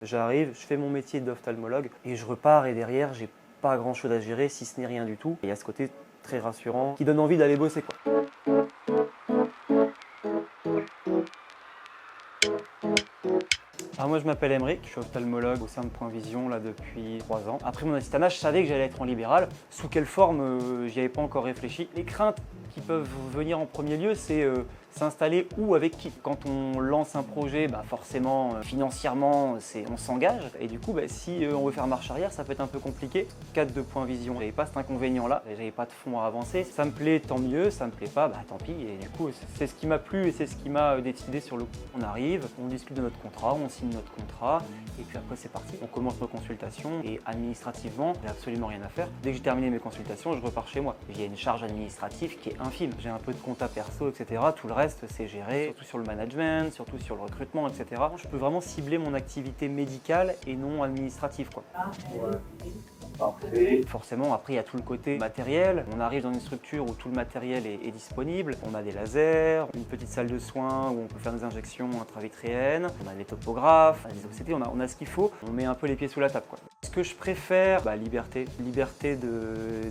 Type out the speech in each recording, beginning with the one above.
J'arrive, je fais mon métier d'ophtalmologue et je repars et derrière, j'ai pas grand chose à gérer si ce n'est rien du tout. Et il y a ce côté très rassurant qui donne envie d'aller bosser, quoi. Alors moi je m'appelle Aymeric, je suis ophtalmologue au sein de Point Vision là depuis 3 ans. Après mon assistanat, je savais que j'allais être en libéral. Sous quelle forme, j'y avais pas encore réfléchi. Les craintes qui peuvent venir en premier lieu, c'est s'installer où, avec qui. Quand on lance un projet, forcément, financièrement, on s'engage. Et du coup, si on veut faire marche arrière, ça peut être un peu compliqué. Cadre de Point Vision, j'avais pas cet inconvénient-là, j'avais pas de fonds à avancer. Ça me plaît, tant mieux, ça me plaît pas, tant pis. Et du coup, c'est ce qui m'a plu et c'est ce qui m'a décidé sur le coup. On arrive, on discute de notre contrat, on signe notre contrat, et puis après c'est parti. On commence nos consultations et administrativement, j'ai absolument rien à faire. Dès que j'ai terminé mes consultations, je repars chez moi. Il y a une charge administrative qui est infime. J'ai un peu de compta perso, etc. Tout le reste, c'est géré, surtout sur le management, surtout sur le recrutement, etc. Je peux vraiment cibler mon activité médicale et non administrative, quoi. Parfait. Forcément, après, il y a tout le côté matériel. On arrive dans une structure où tout le matériel est disponible. On a des lasers, une petite salle de soins où on peut faire des injections intravitréennes. On a des topographes, des OCT, on a ce qu'il faut. On met un peu les pieds sous la table, quoi. Ce que je préfère, liberté. Liberté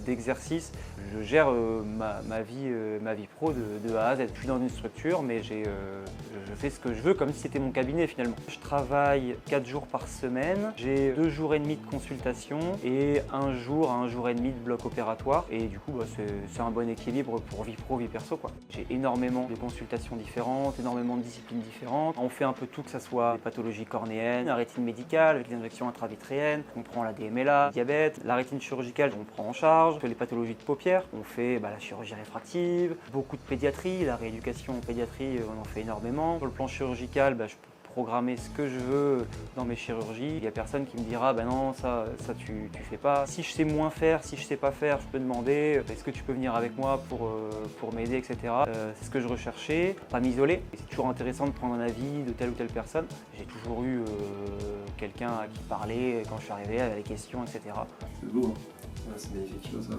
d'exercice. Je gère ma vie pro de A à Z. Je suis dans une structure, mais je fais ce que je veux comme si c'était mon cabinet finalement. Je travaille 4 jours par semaine. J'ai 2 jours et demi de consultation et un jour à un jour et demi de bloc opératoire. Et du coup, c'est un bon équilibre pour vie pro, vie perso, quoi. J'ai énormément de consultations différentes, énormément de disciplines différentes. On fait un peu tout, que ce soit des pathologies cornéennes, la rétine médicale avec des injections intravitréennes, on prend la DMLA, le diabète, la rétine chirurgicale, on prend en charge, les pathologies de paupières, on fait la chirurgie réfractive, beaucoup de pédiatrie, la rééducation en pédiatrie, on en fait énormément. Sur le plan chirurgical, je peux programmer ce que je veux dans mes chirurgies. Il n'y a personne qui me dira non, ça tu fais pas. Si je sais moins faire, si je sais pas faire, je peux demander est-ce que tu peux venir avec moi pour m'aider, etc. C'est ce que je recherchais, pas m'isoler. C'est toujours intéressant de prendre un avis de telle ou telle personne. J'ai toujours eu quelqu'un à qui parler quand je suis arrivé, avec des questions, etc. C'est beau, hein. Ouais, c'est magnifique, ça.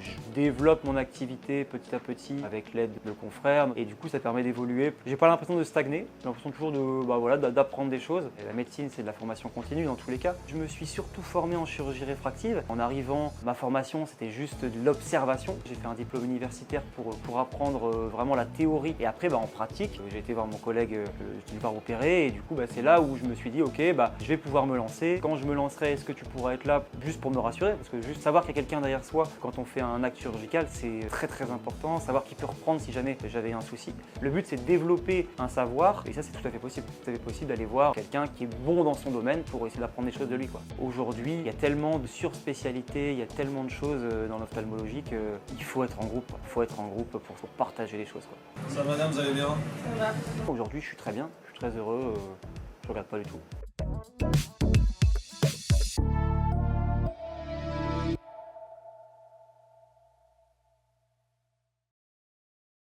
Je développe mon activité petit à petit avec l'aide de confrères et du coup ça permet d'évoluer. J'ai pas l'impression de stagner, j'ai l'impression toujours d'apprendre des choses. Et la médecine, c'est de la formation continue dans tous les cas. Je me suis surtout formé en chirurgie réfractive. En arrivant, ma formation c'était juste de l'observation. J'ai fait un diplôme universitaire pour apprendre vraiment la théorie et après en pratique. J'ai été voir mon collègue qui va opérer et du coup c'est là où je me suis dit ok, je vais pouvoir me lancer. Quand je me lancerai, est-ce que tu pourras être là juste pour me rassurer? Parce que juste savoir qu'il y a quelqu'un derrière soi quand on fait un acte chirurgical, c'est très très important. Savoir qu'il peut reprendre si jamais j'avais un souci. Le but c'est de développer un savoir et ça c'est tout à fait possible. C'est tout à fait possible d'aller voir quelqu'un qui est bon dans son domaine pour essayer d'apprendre des choses de lui, quoi. Aujourd'hui, il y a tellement de surspécialités, il y a tellement de choses dans l'ophtalmologie qu'il faut être en groupe. Il faut être en groupe pour partager les choses, quoi. Ça, madame, vous allez bien? Ça va. Aujourd'hui, je suis très bien, je suis très heureux, je regrette pas du tout.